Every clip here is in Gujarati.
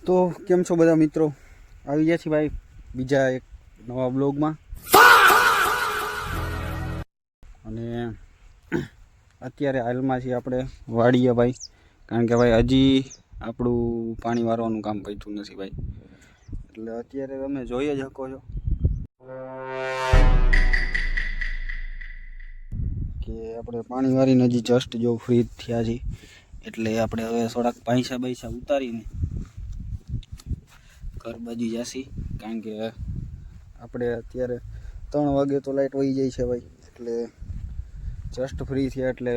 તો કેમ છો બધા મિત્રો? આવી ગયા છીએ ભાઈ બીજા એક નવા બ્લોગમાં. અને અત્યારે હાલમાં છીએ આપણે વાડીએ ભાઈ, કારણ કે ભાઈ હજી આપણું પાણી વારવાનું કામ પત્યું નથી ભાઈ. એટલે અત્યારે તમે જોઈ જ શકો છો કે આપણે પાણી વારીને હજી જસ્ટ જો ફ્રી થયા છીએ. એટલે આપણે હવે થોડાક પૈસા ઉતારીને ઘર બાજુ જાસી, કારણ કે આપણે અત્યારે 3 વાગે તો લાઈટ વહી જાય છે ભાઈ. એટલે જસ્ટ ફ્રી થયા એટલે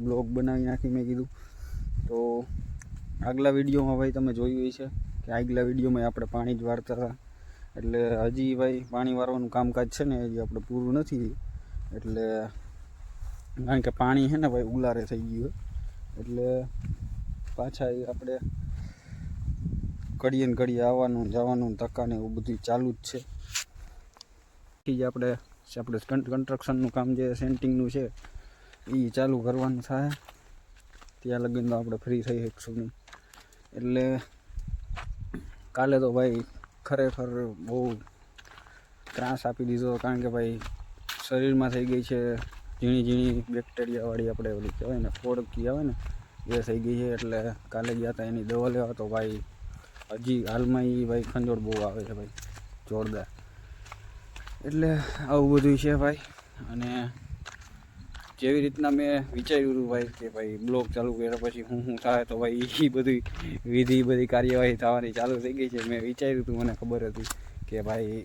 બ્લોગ બનાવી નાખી મેં કીધું. તો આગલા વિડીયોમાં ભાઈ તમે જોયું હોય છે કે આગલા વિડીયોમાં આપણે પાણી જ વારતા હતા. એટલે હજી ભાઈ પાણી વારવાનું કામકાજ છે ને હજી આપણે પૂરું નથી. એટલે કારણ કે પાણી છે ને ભાઈ ઉલારે થઈ ગયું, એટલે પાછા આપણે ઘડીએ ને ઘડીએ આવવાનું જવાનું ધક્કાને એવું બધું ચાલુ જ છે. જ આપણે કન્સ્ટ્રક્શનનું કામ જે સેન્ટિંગનું છે એ ચાલુ કરવાનું થાય, ત્યાં લગીને આપણે ફ્રી થઈ શકશું નહીં. એટલે કાલે તો ભાઈ ખરેખર બહુ ત્રાસ આપી દીધો, કારણ કે ભાઈ શરીરમાં થઈ ગઈ છે ઝીણી ઝીણી બેક્ટેરિયાવાળી, આપણે ઓલી કહેવાય ને ફોડકી આવે ને એ થઈ ગઈ છે. એટલે કાલે ગયા હતા એની દવા લેવા, તો ભાઈ હજી હાલમાં એ ભાઈ ખંજોળ બહુ આવે છે ભાઈ, જોરદાર. એટલે આવું બધું છે ભાઈ. અને જેવી રીતના મેં વિચાર્યું હતું ભાઈ કે ભાઈ બ્લોગ ચાલુ કર્યા પછી શું થાય, તો ભાઈ એ બધી કાર્યવાહી થવાની ચાલુ થઈ ગઈ છે. મેં વિચાર્યું હતું, મને ખબર હતી કે ભાઈ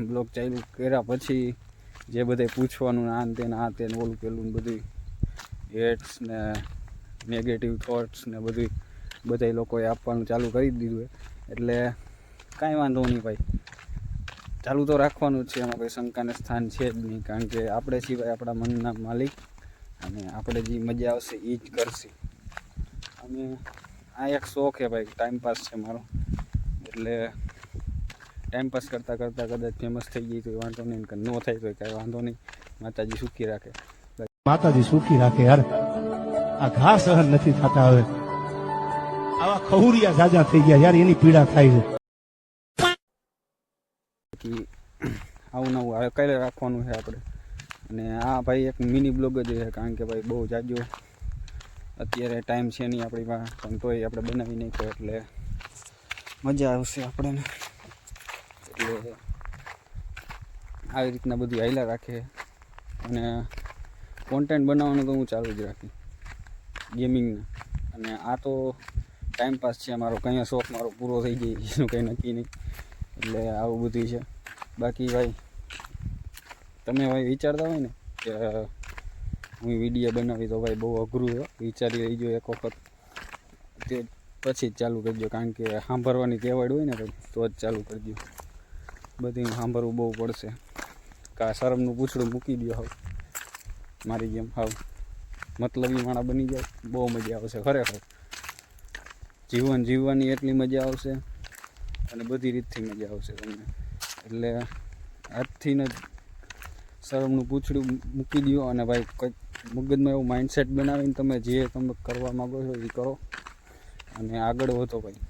બ્લોગ ચાલુ કર્યા પછી જે બધે પૂછવાનું આ તે ઓલું પેલું બધું હેટ્સ ને નેગેટિવ થોટ્સ ને બધા લોકોએ આપવાનું ચાલુ કરી દીધું. એટલે કાંઈ વાંધો નહીં ભાઈ, ચાલુ તો રાખવાનું જ છે, એમાં કોઈ શંકાને સ્થાન છે જ નહીં. કારણ કે આપણે સિવાય આપણા મનના માલિક, અને આપણે જે મજા આવશે એ જ કરશે. અને આ એક શોખ છે ભાઈ, ટાઈમપાસ છે મારો. એટલે ટાઈમપાસ કરતાં કદાચ ફેમસ થઈ ગઈ તો વાંધો નહીં, કે ન થાય તો કાંઈ વાંધો નહીં. માતાજી સુખી રાખે, માતાજી સુખી રાખે. યાર આ ઘા સહન નથી થતા, હવે આવા ખહુરિયા જાજા થઈ ગયા યાર, એની પીડા થાય છે. આવું નવું હવે કાલે રાખવાનું છે આપણે. અને આ ભાઈ એક મિની બ્લોગ જ છે, કારણ કે ભાઈ બહુ જાજો અત્યારે ટાઈમ છે નહીં આપણી પાસે, પણ તોય આપણે બનાવી નાખ્યો એટલે મજા આવશે આપણને. એટલે આવી રીતના બધું હાલ્યા રાખે. અને કોન્ટેન્ટ બનાવવાનું તો હું ચાલુ જ રાખી ગેમિંગના. અને આ તો ટાઈમપાસ છે મારો, કંઈ શોખ મારો પૂરો થઈ જાય એનું કંઈ નક્કી નહીં. એટલે આવું બધું છે. બાકી ભાઈ તમે ભાઈ વિચારતા હોય ને કે હું વિડીયો બનાવી, તો ભાઈ બહુ અઘરું છે, વિચારી લેજો એક વખત, તે પછી જ ચાલુ કરજો. કારણ કે સાંભળવાની ટેવાડ હોય ને ભાઈ તો જ ચાલુ કરજો. બધું સાંભળવું બહુ પડશે. કા શરમનું પૂછડું મૂકી દો, હાવ મારી જેમ હાવ મતલબી માણા બની જાય, બહુ મજા આવશે. ખરેખર જીવન જીવવાની એટલી મજા આવશે, અને બધી રીતથી મજા આવશે તમને. એટલે આજથી જ શરમનું પૂછડું મૂકી દો, અને ભાઈ કંઈક મગજમાં એવું માઇન્ડસેટ બનાવીને તમે જે તમે કરવા માગો છો એ કરો, અને આગળ વધો ભાઈ.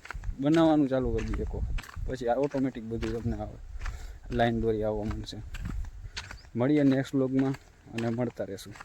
બનાવવાનું ચાલુ કરી દો એક વખત, પછી આ ઓટોમેટિક બધું તમને આવે, લાઈન દોરી આવવા માંડશે. મળીએ નેક્સ્ટ બ્લોગમાં, અને મળતા રહેશું.